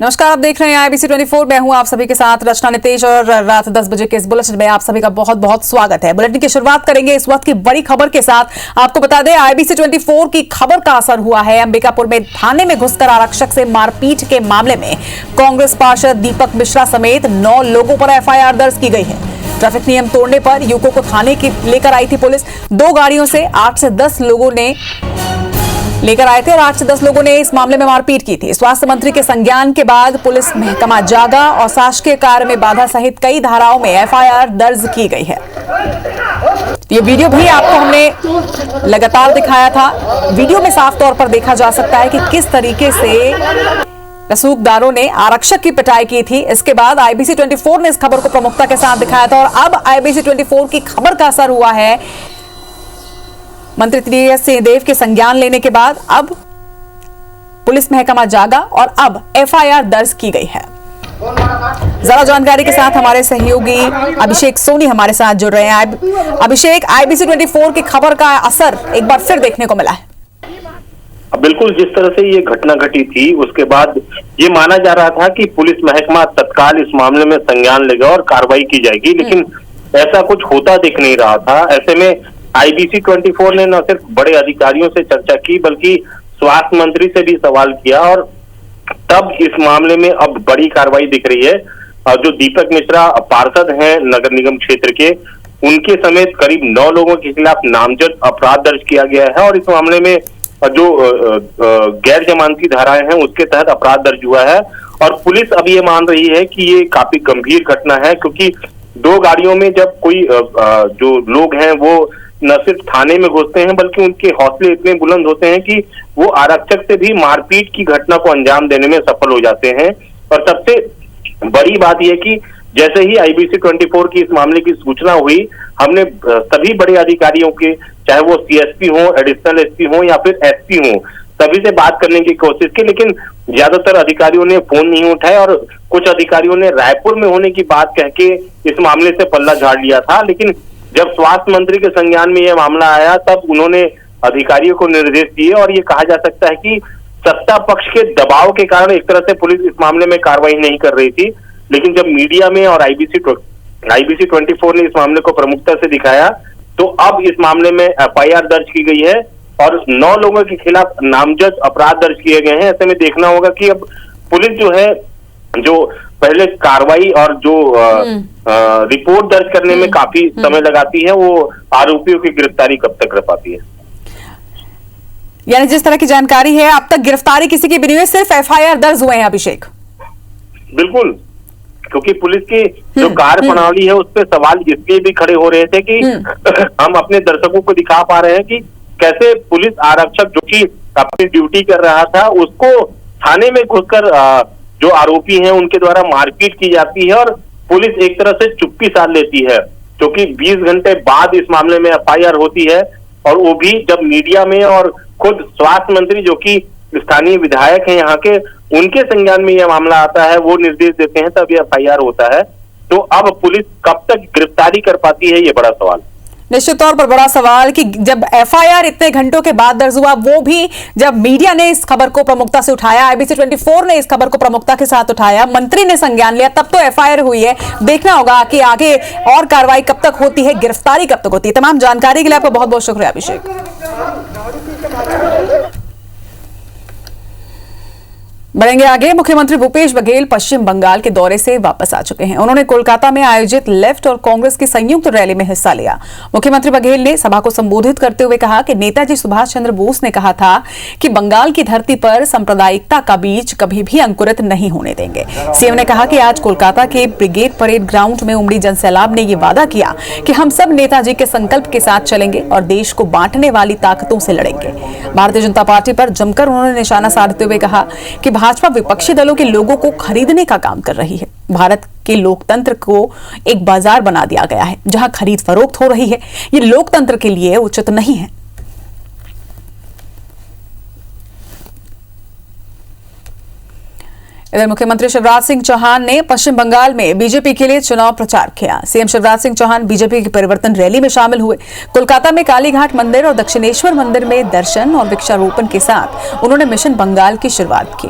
नमस्कार, आप देख रहे हैं IBC 24। मैं हूं आप सभी के साथ रचना नितेश और रात 10 बजे के इस बुलेटिन में आप सभी का बहुत बहुत स्वागत है। बुलेटिन की शुरुआत करेंगे इस वक्त की बड़ी खबर के साथ। आपको बता दें, IBC 24 की खबर का असर हुआ है। अंबिकापुर में थाने में घुसकर आरक्षक से मारपीट के मामले में कांग्रेस पार्षद दीपक मिश्रा समेत 9 लोगों पर FIR दर्ज की गई है। ट्रैफिक नियम तोड़ने पर युवकों को थाने की लेकर आई थी पुलिस। 2 गाड़ियों से 8 से 10 लोगों ने लेकर आए थे और 8 से 10 लोगों ने इस मामले में मारपीट की थी। स्वास्थ्य मंत्री के संज्ञान के बाद पुलिस महकमा जागा और शासकीय कार्य में बाधा सहित कई धाराओं में FIR दर्ज की गई है। ये वीडियो भी आपको हमने लगातार दिखाया था। वीडियो में साफ तौर पर देखा जा सकता है कि किस तरीके से रसूखदारों ने आरक्षक की पिटाई की थी। इसके बाद IBC 24 ने इस खबर को प्रमुखता के साथ दिखाया था और अब IBC 24 की खबर का असर हुआ है। मंत्री टीएस सिंहदेव के संज्ञान लेने के बाद अब पुलिस महकमा जागा और अब FIR दर्ज की गई है। ज्यादा जानकारी के साथ हमारे सहयोगी अभिषेक सोनी हमारे साथ जुड़ रहे हैं। अभिषेक, IBC 24 की खबर का असर एक बार फिर देखने को मिला है। बिल्कुल, जिस तरह से ये घटना घटी थी उसके बाद ये माना जा रहा था कि पुलिस महकमा तत्काल इस मामले में संज्ञान लेगा और कार्रवाई की जाएगी, लेकिन ऐसा कुछ होता दिख नहीं रहा था। ऐसे में IBC 24 ने न सिर्फ बड़े अधिकारियों से चर्चा की बल्कि स्वास्थ्य मंत्री से भी सवाल किया और तब इस मामले में अब बड़ी कार्रवाई दिख रही है। जो दीपक मिश्रा पार्षद हैं नगर निगम क्षेत्र के, उनके समेत करीब 9 लोगों के खिलाफ नामजद अपराध दर्ज किया गया है और इस मामले में जो गैर जमानती धाराएं हैं उसके तहत अपराध दर्ज हुआ है। और पुलिस अब ये मान रही है कि ये काफी गंभीर घटना है, क्योंकि 2 गाड़ियों में जब कोई जो लोग हैं वो न सिर्फ थाने में घुसते हैं बल्कि उनके हौसले इतने बुलंद होते हैं कि वो आरक्षक से भी मारपीट की घटना को अंजाम देने में सफल हो जाते हैं। और सबसे बड़ी बात यह कि जैसे ही IBC 24 की इस मामले की सूचना हुई, हमने सभी बड़े अधिकारियों के, चाहे वो CSP हो, एडिशनल SP हो या फिर SP हो, सभी से बात करने की कोशिश की, लेकिन ज्यादातर अधिकारियों ने फोन नहीं उठाया और कुछ अधिकारियों ने रायपुर में होने की बात कह के इस मामले से पल्ला झाड़ लिया था। लेकिन जब स्वास्थ्य मंत्री के संज्ञान में यह मामला आया तब उन्होंने अधिकारियों को निर्देश दिए और ये कहा जा सकता है कि सत्ता पक्ष के दबाव के कारण एक तरह से पुलिस इस मामले में कार्रवाई नहीं कर रही थी। लेकिन जब मीडिया में और IBC 24 ने इस मामले को प्रमुखता से दिखाया तो अब इस मामले में FIR दर्ज की गई है और 9 लोगों के खिलाफ नामजद अपराध दर्ज किए गए हैं। ऐसे में देखना होगा कि अब पुलिस जो है, जो पहले कार्रवाई और जो रिपोर्ट दर्ज करने में काफी समय लगाती है, वो आरोपियों की गिरफ्तारी कब तक कर पाती है। यानी जिस तरह की जानकारी है, अब तक गिरफ्तारी किसी की भी नहीं हुई, सिर्फ FIR दर्ज हुए हैं। अभिषेक, बिल्कुल, क्योंकि पुलिस की जो कार्य प्रणाली है उस पर सवाल इसलिए भी खड़े हो रहे थे कि हम अपने दर्शकों को दिखा पा रहे हैं कि कैसे पुलिस आरक्षक जो कि अपनी ड्यूटी कर रहा था उसको थाने में घुसकर जो आरोपी हैं उनके द्वारा मारपीट की जाती है और पुलिस एक तरह से चुप्पी साध लेती है, क्योंकि 20 घंटे बाद इस मामले में FIR होती है और वो भी जब मीडिया में और खुद स्वास्थ्य मंत्री जो कि स्थानीय विधायक हैं यहाँ के, उनके संज्ञान में यह मामला आता है, वो निर्देश देते हैं, तब यह FIR होता है। तो अब पुलिस कब तक गिरफ्तारी कर पाती है, ये बड़ा सवाल। निश्चित तौर पर बड़ा सवाल कि जब FIR इतने घंटों के बाद दर्ज हुआ, वो भी जब मीडिया ने इस खबर को प्रमुखता से उठाया, IBC 24 ने इस खबर को प्रमुखता के साथ उठाया, मंत्री ने संज्ञान लिया, तब तो FIR हुई है। देखना होगा कि आगे और कार्रवाई कब तक होती है, गिरफ्तारी कब तक होती है। तमाम जानकारी के लिए आपका बहुत बहुत शुक्रिया अभिषेक। बढ़ेंगे आगे। मुख्यमंत्री भूपेश बघेल पश्चिम बंगाल के दौरे से वापस आ चुके हैं। उन्होंने कोलकाता में आयोजित लेफ्ट और कांग्रेस की संयुक्त रैली में हिस्सा लिया। मुख्यमंत्री बघेल ने सभा को संबोधित करते हुए कहा कि नेताजी सुभाष चंद्र बोस ने कहा था कि बंगाल की धरती पर सांप्रदायिकता का बीज कभी भी अंकुरित नहीं होने देंगे। सीएम ने कहा कि आज कोलकाता के ब्रिगेड परेड ग्राउंड में उमड़ी जनसैलाब ने ये वादा किया कि हम सब नेताजी के संकल्प के साथ चलेंगे और देश को बांटने वाली ताकतों से लड़ेंगे। भारतीय जनता पार्टी पर जमकर उन्होंने निशाना साधते हुए कहा कि भाजपा विपक्षी दलों के लोगों को खरीदने का काम कर रही है। भारत के लोकतंत्र को एक बाजार बना दिया गया है जहां खरीद फरोख्त हो रही है। ये लोकतंत्र के लिए उचित नहीं है। इधर मुख्यमंत्री शिवराज सिंह चौहान ने पश्चिम बंगाल में बीजेपी के लिए चुनाव प्रचार किया। सीएम शिवराज सिंह चौहान बीजेपी की परिवर्तन रैली में शामिल हुए। कोलकाता में कालीघाट मंदिर और दक्षिणेश्वर मंदिर में दर्शन और वृक्षारोपण के साथ उन्होंने मिशन बंगाल की शुरुआत की।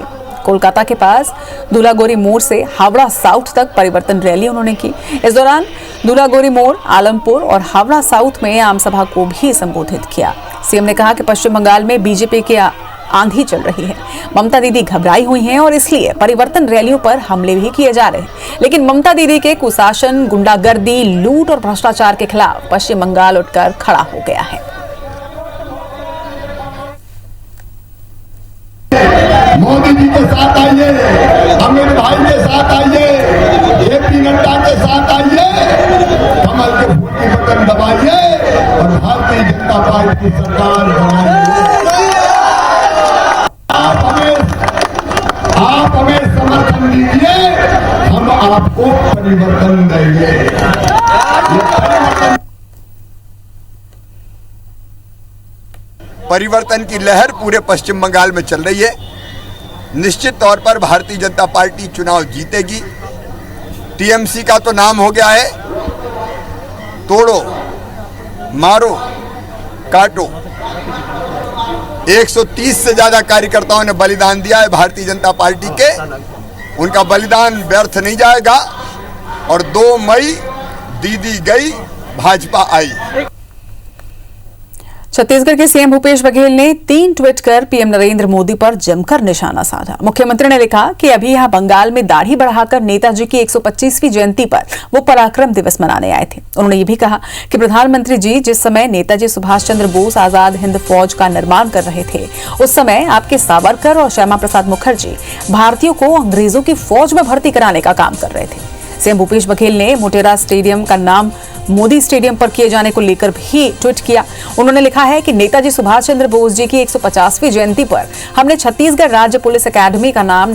कोलकाता के पास दूलागोरी मोड़ से हावड़ा साउथ तक परिवर्तन रैली उन्होंने की। इस दौरान दूलागोरी मोड़, आलमपुर और हावड़ा साउथ में आम सभा को भी संबोधित किया। सीएम ने कहा कि पश्चिम बंगाल में बीजेपी की आंधी चल रही है। ममता दीदी घबराई हुई हैं और इसलिए परिवर्तन रैलियों पर हमले भी किए जा रहे हैं। लेकिन ममता दीदी के कुशासन, गुंडागर्दी, लूट और भ्रष्टाचार के खिलाफ पश्चिम बंगाल उठकर खड़ा हो गया है। मोदी जी के साथ आइए, अमित भाई के साथ आइए, जेपी नड्डा के साथ आइए, कमल के फूल की बटन दबाइए और भारतीय जनता पार्टी की सरकार बनाइए। आप हमें समर्थन दीजिए, हम आपको परिवर्तन देंगे। परिवर्तन की लहर पूरे पश्चिम बंगाल में चल रही है। निश्चित तौर पर भारतीय जनता पार्टी चुनाव जीतेगी। टीएमसी का तो नाम हो गया है तोड़ो, मारो, काटो। 130 से ज्यादा कार्यकर्ताओं ने बलिदान दिया है भारतीय जनता पार्टी के। उनका बलिदान व्यर्थ नहीं जाएगा। और 2 मई दीदी गई, भाजपा आई। छत्तीसगढ़ के सीएम भूपेश बघेल ने 3 ट्वीट कर पीएम नरेंद्र मोदी पर जमकर निशाना साधा। मुख्यमंत्री ने लिखा कि अभी यहां बंगाल में दाढ़ी बढ़ाकर नेताजी की 125वीं जयंती पर वो पराक्रम दिवस मनाने आए थे। उन्होंने ये भी कहा कि प्रधानमंत्री जी जिस समय नेताजी सुभाष चंद्र बोस आजाद हिंद फौज का निर्माण कर रहे थे, उस समय आपके सावरकर और श्यामा प्रसाद मुखर्जी भारतीयों को अंग्रेजों की फौज में भर्ती कराने का काम कर रहे थे। सीएम भूपेश बघेल ने मोटेरा स्टेडियम का नाम मोदी स्टेडियम पर किए जाने को लेकर भी ट्वीट किया। उन्होंने लिखा है कि नेताजी सुभाष चंद्र बोस जी की 150वीं जयंती पर हमने छत्तीसगढ़ राज्य पुलिस अकादमी का नाम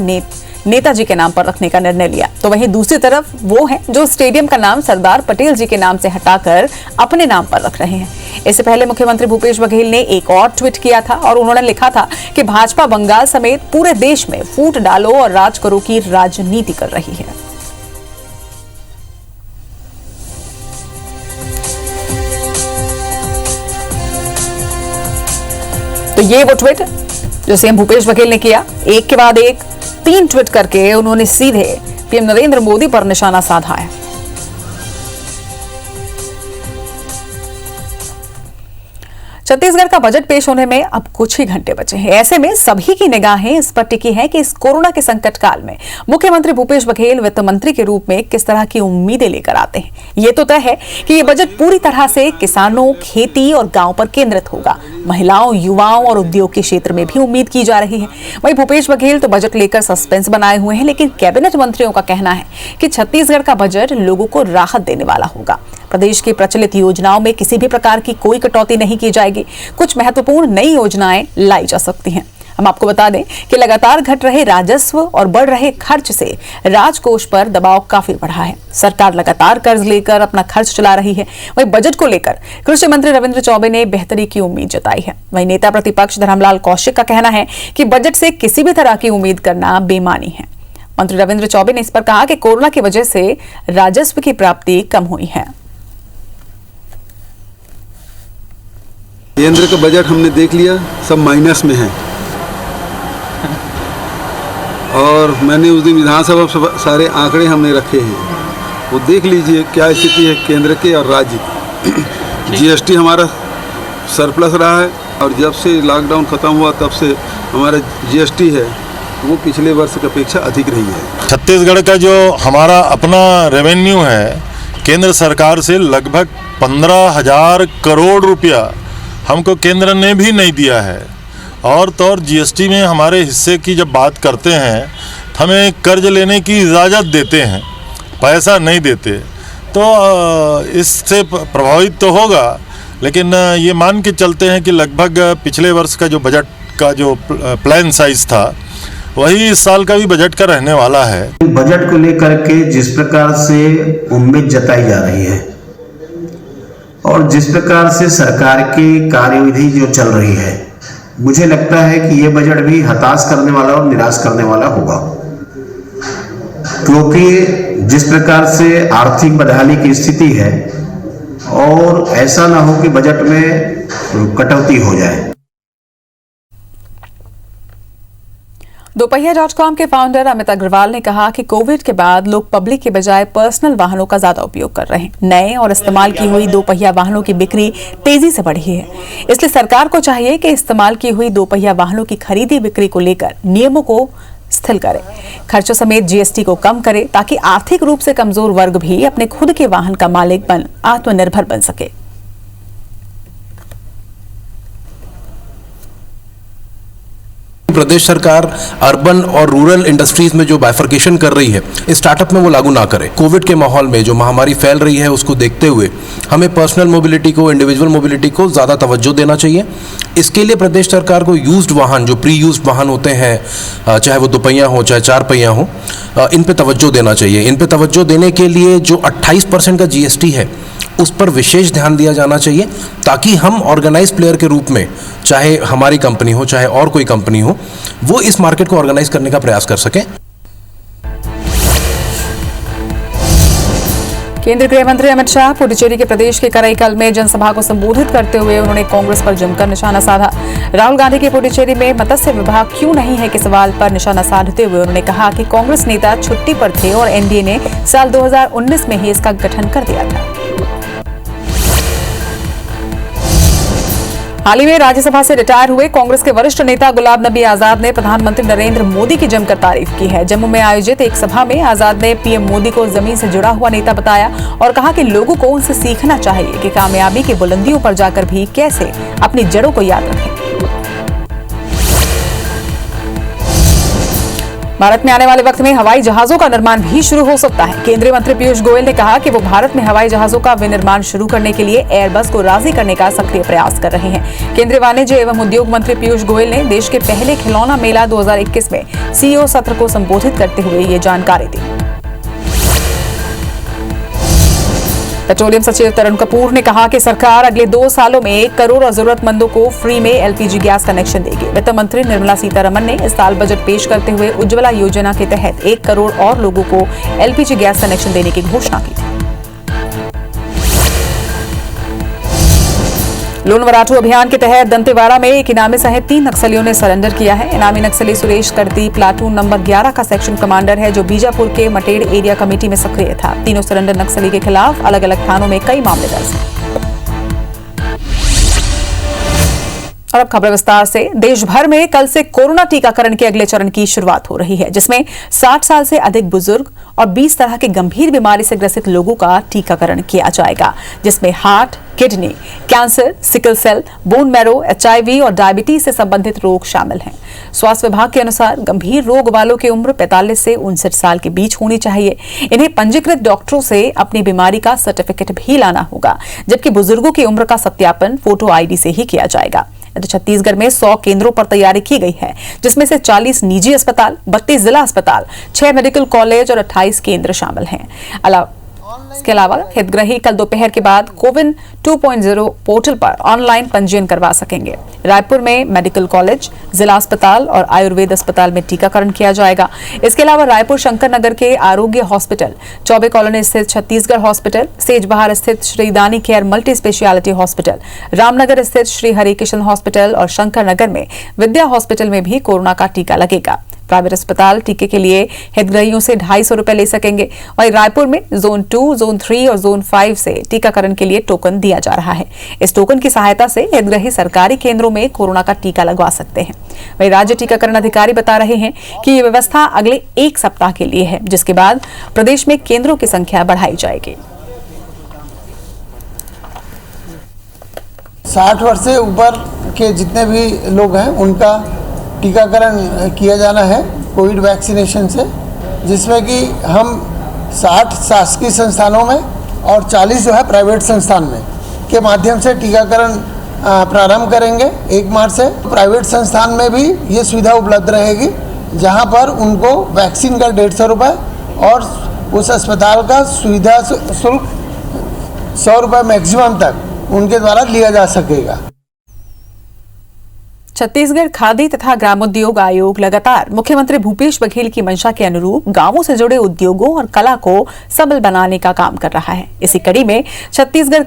नेताजी के नाम पर रखने का निर्णय लिया। तो वहीं दूसरी तरफ वो हैं जो स्टेडियम का नाम सरदार पटेल जी के नाम से हटाकर अपने नाम पर रख रहे हैं। इससे पहले मुख्यमंत्री भूपेश बघेल ने एक और ट्वीट किया था और उन्होंने लिखा था कि भाजपा बंगाल समेत पूरे देश में फूट डालो और राज करो की राजनीति कर रही है। तो ये वो ट्वीट जो सीएम भूपेश बघेल ने किया, एक के बाद एक 3 ट्वीट करके उन्होंने सीधे पीएम नरेंद्र मोदी पर निशाना साधा है। छत्तीसगढ़ का बजट पेश होने में अब कुछ ही घंटे बचे हैं। ऐसे में सभी की निगाहें इस पर टिकी हैं कि इस कोरोना के संकट काल में मुख्यमंत्री भूपेश बघेल वित्त मंत्री के रूप में किस तरह की उम्मीदें लेकर आते हैं। ये तो तय है कि ये बजट पूरी तरह से किसानों, खेती और गांव पर केंद्रित होगा। महिलाओं, युवाओं और उद्योग के क्षेत्र में भी उम्मीद की जा रही है। वहीं भूपेश बघेल तो बजट लेकर सस्पेंस बनाए हुए हैं, लेकिन कैबिनेट मंत्रियों का कहना है कि छत्तीसगढ़ का बजट लोगों को राहत देने वाला होगा। प्रदेश की प्रचलित योजनाओं में किसी भी प्रकार की कोई कटौती नहीं की जाएगी। कुछ महत्वपूर्ण नई योजनाएं लाई जा सकती हैं। हम आपको बता दें कि लगातार घट रहे राजस्व और बढ़ रहे खर्च से राजकोष पर दबाव काफी बढ़ा है। सरकार लगातार कर्ज लेकर अपना खर्च चला रही है। वहीं बजट को लेकर कृषि मंत्री रविंद्र चौबे ने बेहतरी की उम्मीद जताई है। वहीं नेता प्रतिपक्ष धर्मलाल कौशिक का कहना है कि बजट से किसी भी तरह की उम्मीद करना बेईमानी है। मंत्री रविंद्र चौबे ने इस पर कहा कि कोरोना की वजह से राजस्व की प्राप्ति कम हुई है। केंद्र का बजट हमने देख लिया, सब माइनस में है। और मैंने उस दिन विधानसभा सारे आंकड़े हमने रखे हैं, वो देख लीजिए क्या स्थिति है केंद्र के और राज्य की। जीएसटी हमारा सरप्लस रहा है और जब से लॉकडाउन ख़त्म हुआ तब से हमारा जीएसटी है वो पिछले वर्ष की अपेक्षा अधिक रही है। छत्तीसगढ़ का जो हमारा अपना रेवेन्यू है केंद्र सरकार से लगभग 15,000 करोड़ रुपया हमको केंद्र ने भी नहीं दिया है। और तो और जीएसटी में हमारे हिस्से की जब बात करते हैं तो हमें कर्ज लेने की इजाज़त देते हैं, पैसा नहीं देते। तो इससे प्रभावित तो होगा, लेकिन ये मान के चलते हैं कि लगभग पिछले वर्ष का जो बजट का जो प्लान साइज था वही इस साल का भी बजट का रहने वाला है। बजट को लेकर के जिस प्रकार से उम्मीद जताई जा रही है और जिस प्रकार से सरकार की कार्यविधि जो चल रही है, मुझे लगता है कि ये बजट भी हताश करने वाला और निराश करने वाला होगा। क्योंकि जिस प्रकार से आर्थिक बदहाली की स्थिति है और ऐसा ना हो कि बजट में कटौती हो जाए। दोपहिया.com के फाउंडर अमित अग्रवाल ने कहा कि कोविड के बाद लोग पब्लिक के बजाय पर्सनल वाहनों का ज्यादा उपयोग कर रहे हैं। नए और इस्तेमाल की हुई दोपहिया वाहनों की बिक्री तेजी से बढ़ी है। इसलिए सरकार को चाहिए कि इस्तेमाल की हुई दोपहिया वाहनों की खरीदी बिक्री को लेकर नियमों को शिथिल करे, खर्चों समेत जीएसटी को कम करे, ताकि आर्थिक रूप से कमजोर वर्ग भी अपने खुद के वाहन का मालिक बन आत्मनिर्भर बन सके। प्रदेश सरकार अर्बन और रूरल इंडस्ट्रीज में जो बाइफर्केशन कर रही है, स्टार्टअप में वो लागू ना करे। कोविड के माहौल में जो महामारी फैल रही है उसको देखते हुए हमें पर्सनल मोबिलिटी को, इंडिविजुअल मोबिलिटी को ज़्यादा तवज्जो देना चाहिए। इसके लिए प्रदेश सरकार को यूज्ड वाहन, जो प्री यूज्ड वाहन होते हैं, चाहे वो दोपहिया हो चाहे चार पहिया हो, इन पे तवज्जो देना चाहिए। इन पे तवज्जो देने के लिए जो 28% का जीएसटी है उस पर विशेष ध्यान दिया जाना चाहिए, ताकि हम ऑर्गेनाइज प्लेयर के रूप में, चाहे हमारी कंपनी हो चाहे और कोई कंपनी हो, वो इस मार्केट को ऑर्गेनाइज करने का प्रयास कर सकें। केंद्रीय गृह मंत्री अमित शाह पुडुचेरी के प्रदेश के कराईकल में जनसभा को संबोधित करते हुए उन्होंने कांग्रेस पर जमकर निशाना साधा। राहुल गांधी के पुडुचेरी में मत्स्य विभाग क्यों नहीं है के सवाल पर निशाना साधते हुए उन्होंने कहा कि कांग्रेस नेता छुट्टी पर थे और एनडीए ने साल 2019 में ही इसका गठन कर दिया था। हाल ही में राज्यसभा से रिटायर हुए कांग्रेस के वरिष्ठ नेता गुलाम नबी आजाद ने प्रधानमंत्री नरेंद्र मोदी की जमकर तारीफ की है। जम्मू में आयोजित एक सभा में आजाद ने पीएम मोदी को जमीन से जुड़ा हुआ नेता बताया और कहा कि लोगों को उनसे सीखना चाहिए कि कामयाबी की बुलंदियों पर जाकर भी कैसे अपनी जड़ों को याद रखें। भारत में आने वाले वक्त में हवाई जहाजों का निर्माण भी शुरू हो सकता है। केंद्रीय मंत्री पीयूष गोयल ने कहा कि वो भारत में हवाई जहाजों का विनिर्माण शुरू करने के लिए एयरबस को राजी करने का सक्रिय प्रयास कर रहे हैं। केंद्रीय वाणिज्य एवं उद्योग मंत्री पीयूष गोयल ने देश के पहले खिलौना मेला 2021 में सीईओ सत्र को संबोधित करते हुए ये जानकारी दी। पेट्रोलियम सचिव तरुण कपूर ने कहा कि सरकार अगले 2 सालों में 1 करोड़ जरूरतमंदों को फ्री में एलपीजी गैस कनेक्शन देगी। वित्त मंत्री निर्मला सीतारमण ने इस साल बजट पेश करते हुए उज्ज्वला योजना के तहत 1 करोड़ और लोगों को एलपीजी गैस कनेक्शन देने की घोषणा की थी। लोन वराठू अभियान के तहत दंतेवाड़ा में एक इनामी सहित 3 नक्सलियों ने सरेंडर किया है। इनामी नक्सली सुरेश कर्ती प्लाटून नंबर 11 का सेक्शन कमांडर है, जो बीजापुर के मटेड़ एरिया कमेटी में सक्रिय था। तीनों सरेंडर नक्सली के खिलाफ अलग अलग थानों में कई मामले दर्ज हैं। और अब खबर विस्तार से। देश भर में कल से कोरोना टीकाकरण के अगले चरण की शुरुआत हो रही है, जिसमें 60 साल से अधिक बुजुर्ग और 20 तरह के गंभीर बीमारी से ग्रसित लोगों का टीकाकरण किया जाएगा, जिसमें heart, kidney, cancer, sickle cell, bone marrow, HIV और डायबिटीज से संबंधित रोग शामिल हैं। स्वास्थ्य विभाग के अनुसार गंभीर रोग वालों की उम्र 45 से 59 साल के बीच होनी चाहिए। इन्हें पंजीकृत डॉक्टरों से अपनी बीमारी का सर्टिफिकेट भी लाना होगा, जबकि बुजुर्गों की उम्र का सत्यापन फोटो आईडी से ही किया जाएगा। छत्तीसगढ़ में 100 केंद्रों पर तैयारी की गई है, जिसमें से 40 निजी अस्पताल, 32 जिला अस्पताल, 6 मेडिकल कॉलेज और 28 केंद्र शामिल हैं। इसके अलावा हितग्राही कल दोपहर के बाद कोविन 2.0 पोर्टल पर ऑनलाइन पंजीयन करवा सकेंगे। रायपुर में मेडिकल कॉलेज, जिला अस्पताल और आयुर्वेद अस्पताल में टीकाकरण किया जाएगा। इसके अलावा रायपुर शंकर नगर के आरोग्य हॉस्पिटल, चौबे कॉलोनी स्थित छत्तीसगढ़ हॉस्पिटल, सेजबहार स्थित श्री दानी care multi speciality hospital, Ramnagar स्थित श्री हरिकिशन हॉस्पिटल और शंकर नगर में विद्या हॉस्पिटल में भी कोरोना का टीका लगेगा। प्राइवेट अस्पताल टीके के लिए हितग्राहियों से 250 रुपए ले सकेंगे। वहीं रायपुर में जोन 2, जोन 3 और जोन 5 से टीकाकरण के लिए टोकन दिया जा रहा है। इस टोकन की सहायता से हितग्राही सरकारी केंद्रों में कोरोना का टीका लगवा सकते हैं। वहीं राज्य टीकाकरण अधिकारी बता रहे हैं कि ये व्यवस्था अगले 1 सप्ताह के लिए है, जिसके बाद प्रदेश में केंद्रों की संख्या बढ़ाई जाएगी। 60 वर्ष से ऊपर के जितने भी लोग हैं उनका टीकाकरण किया जाना है कोविड वैक्सीनेशन से, जिसमें कि हम 60 शासकीय संस्थानों में और 40 जो है प्राइवेट संस्थान में के माध्यम से टीकाकरण प्रारंभ करेंगे 1 मार्च से। प्राइवेट संस्थान में भी ये सुविधा उपलब्ध रहेगी, जहां पर उनको वैक्सीन का 150 रुपये और उस अस्पताल का सुविधा शुल्क 100 रुपये मैक्सिमम तक उनके द्वारा लिया जा सकेगा। छत्तीसगढ़ खादी तथा ग्रामोद्योग आयोग लगातार मुख्यमंत्री भूपेश बघेल की मंशा के अनुरूप गांवों से जुड़े उद्योगों और कला को सबल बनाने का काम कर रहा है। इसी कड़ी में छत्तीसगढ़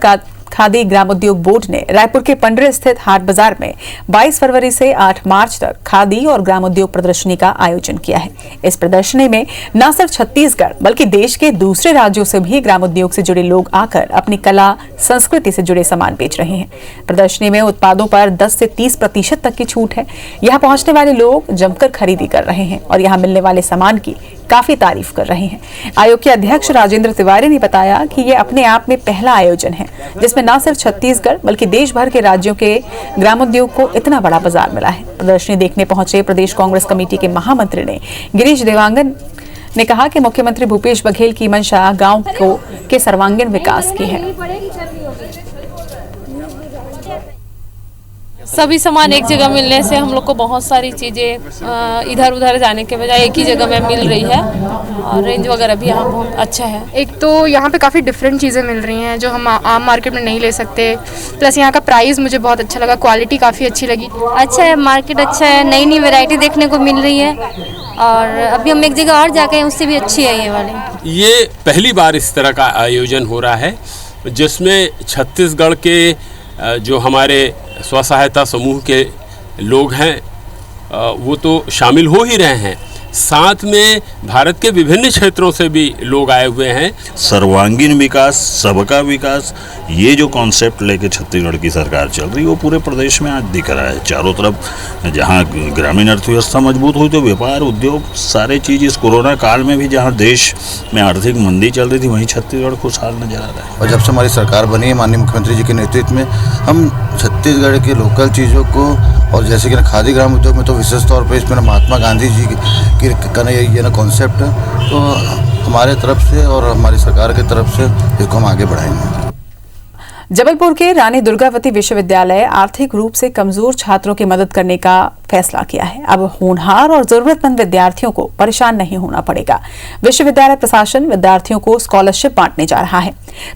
खादी ग्रामोद्योग बोर्ड ने रायपुर के पंडरी स्थित हाट बाजार में 22 फरवरी से 8 मार्च तक खादी और ग्रामोद्योग प्रदर्शनी का आयोजन किया है। इस प्रदर्शनी में न सिर्फ छत्तीसगढ़ बल्कि देश के दूसरे राज्यों से भी ग्रामोद्योग से जुड़े लोग आकर अपनी कला संस्कृति से जुड़े सामान बेच रहे हैं। प्रदर्शनी में उत्पादों पर 10 से 30% तक की छूट है। यहाँ पहुंचने वाले लोग जमकर खरीदी कर रहे हैं और यहाँ मिलने वाले सामान की काफी तारीफ कर रहे हैं। आयोग के अध्यक्ष राजेंद्र तिवारी ने बताया कि ये अपने आप में पहला आयोजन है जिसमें न सिर्फ छत्तीसगढ़ बल्कि देश भर के राज्यों के ग्रामोद्योग को इतना बड़ा बाजार मिला है। प्रदर्शनी देखने पहुंचे प्रदेश कांग्रेस कमेटी के महामंत्री ने गिरीश देवांगन ने कहा कि मुख्यमंत्री भूपेश बघेल की मंशा गांव के सर्वांगीण विकास की है। सभी सामान एक जगह मिलने से हम लोग को बहुत सारी चीज़ें इधर उधर जाने के बजाय एक ही जगह में मिल रही है और रेंज वगैरह भी यहाँ बहुत अच्छा है। एक तो यहाँ पे काफ़ी डिफरेंट चीज़ें मिल रही हैं जो हम आम मार्केट में नहीं ले सकते, प्लस यहाँ का प्राइस मुझे बहुत अच्छा लगा, क्वालिटी काफ़ी अच्छी लगी। अच्छा है, मार्केट अच्छा है, नई नई वैरायटी देखने को मिल रही है और अभी हम एक जगह और जाके उससे भी अच्छी है ये वाली। ये पहली बार इस तरह का आयोजन हो रहा है जिसमें छत्तीसगढ़ के जो हमारे स्व सहायता समूह के लोग हैं वो तो शामिल हो ही रहे हैं, साथ में भारत के विभिन्न क्षेत्रों से भी लोग आए हुए हैं। सर्वांगीण विकास, सबका विकास, ये जो कॉन्सेप्ट लेके छत्तीसगढ़ की सरकार चल रही है वो पूरे प्रदेश में आज दिख रहा है। चारों तरफ जहाँ ग्रामीण अर्थव्यवस्था मजबूत हुई तो व्यापार, उद्योग, सारे चीज़ इस कोरोना काल में भी जहाँ देश में आर्थिक मंदी चल रही थी वहीं छत्तीसगढ़ खुशहाल नजर आ रहा है। और जब से हमारी सरकार बनी है माननीय मुख्यमंत्री जी के नेतृत्व में, हम छत्तीसगढ़ की लोकल चीज़ों को और जैसे कि खादी ग्राम उद्योग में तो विशेष तौर पर इसमें महात्मा गांधी जी की ये ना कॉन्सेप्ट है, तो हमारे तरफ से और हमारी सरकार की तरफ से इसको हम आगे बढ़ाएंगे। जबलपुर के रानी दुर्गावती विश्वविद्यालय आर्थिक रूप से कमजोर छात्रों की मदद करने का फैसला किया है। अब होनहार और जरूरतमंद विद्यार्थियों को परेशान नहीं होना पड़ेगा। विश्वविद्यालय प्रशासन विद्यार्थियों को स्कॉलरशिप बांटने जा रहा है।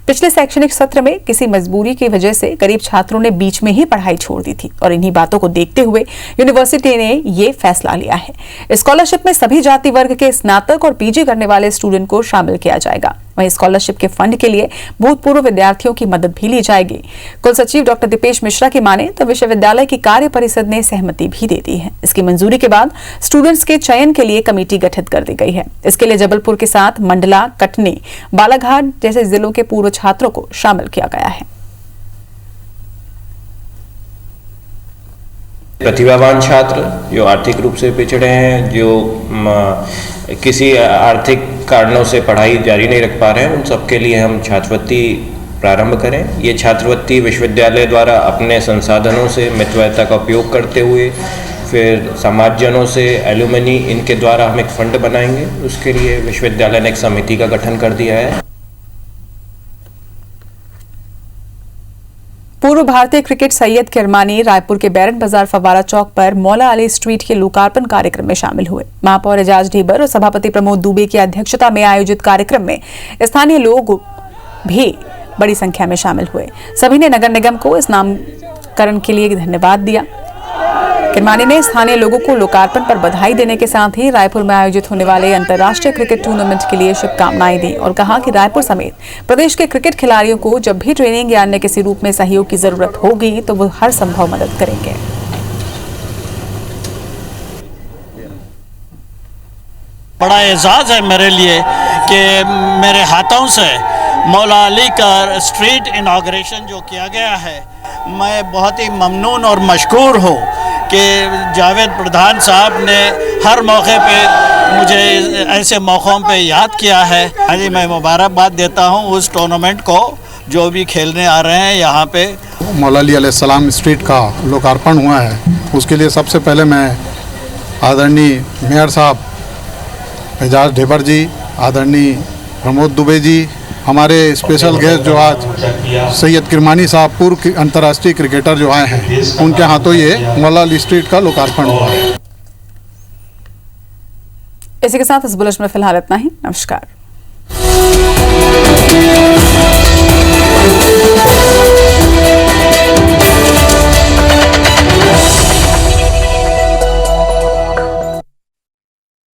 पिछले शैक्षणिक सत्र में किसी मजबूरी की वजह से गरीब छात्रों ने बीच में ही पढ़ाई छोड़ दी थी और इन्हीं बातों को देखते हुए यूनिवर्सिटी ने ये फैसला लिया है। स्कॉलरशिप में सभी जाति वर्ग के स्नातक और पीजी करने वाले स्टूडेंट को शामिल किया जाएगा। वहीं स्कॉलरशिप के फंड के लिए भूतपूर्व विद्यार्थियों की मदद भी ली जाएगी। कुल सचिव डॉक्टर दीपेश मिश्रा की माने तो विश्वविद्यालय की कार्य परिषद ने सहमति भी दे दी है। इसकी मंजूरी के बाद स्टूडेंट्स के चयन के लिए कमेटी गठित कर दी गई है। इसके लिए जबलपुर के साथ मंडला, कटनी, बालाघाट जैसे जिलों के पूर्व छात्रों को शामिल किया गया है। प्रतिभावान छात्र जो आर्थिक रूप से पिछड़े हैं, जो किसी आर्थिक कारणों से पढ़ाई जारी नहीं रख पा रहे हैं, उन सबके लिए हम छात्रवृत्ति प्रारंभ करें। ये छात्रवृत्ति विश्वविद्यालय द्वारा अपने संसाधनों से मितव्ययता का उपयोग करते हुए फिर समाजजनों से, एलुमनी, इनके द्वारा हम एक फंड बनाएंगे। उसके लिए विश्वविद्यालय ने एक समिति का गठन कर दिया है। पूर्व भारतीय क्रिकेट सैयद किरमानी रायपुर के बैरन बाजार फव्वारा चौक पर मौला अली स्ट्रीट के लोकार्पण कार्यक्रम में शामिल हुए। महापौर एजाज ढेबर और सभापति प्रमोद दुबे की अध्यक्षता में आयोजित कार्यक्रम में स्थानीय लोग भी बड़ी संख्या में शामिल हुए। सभी ने नगर निगम को इस नामकरण के लिए धन्यवाद दिया। किरमानी ने स्थानीय लोगों को लोकार्पण पर बधाई देने के साथ ही रायपुर में आयोजित होने वाले अंतर्राष्ट्रीय क्रिकेट टूर्नामेंट के लिए शुभकामनाएं दी और कहा कि रायपुर समेत प्रदेश के क्रिकेट खिलाड़ियों को जब भी ट्रेनिंग या अन्य किसी रूप में सहयोग की जरूरत होगी तो वो हर संभव मदद करेंगे। बड़ा एजाज़ है मेरे लिए कि मेरे हाथों से मौला अली का स्ट्रीट इनाग्रेशन जो किया गया है, मैं बहुत ही ममनून और मशकूर हूँ कि जावेद प्रधान साहब ने हर मौके पे मुझे ऐसे मौक़ों पे याद किया है। हाँ जी, मैं मुबारकबाद देता हूँ उस टूर्नामेंट को जो भी खेलने आ रहे हैं यहाँ पे। मौला अली अलैहिस्सलाम स्ट्रीट का लोकार्पण हुआ है, उसके लिए सबसे पहले मैं आदरणीय मेयर साहब एजाज ढेबर जी, आदरणीय प्रमोद दुबे जी, हमारे स्पेशल गेस्ट जो आज सैयद किरमानी साहब पूर्व अंतर्राष्ट्रीय क्रिकेटर जो आए हैं, उनके हाथों ये मौला अली स्ट्रीट का लोकार्पण हुआ है। इसी के साथ इस बुलेटिन में फिलहाल इतना ही। नमस्कार।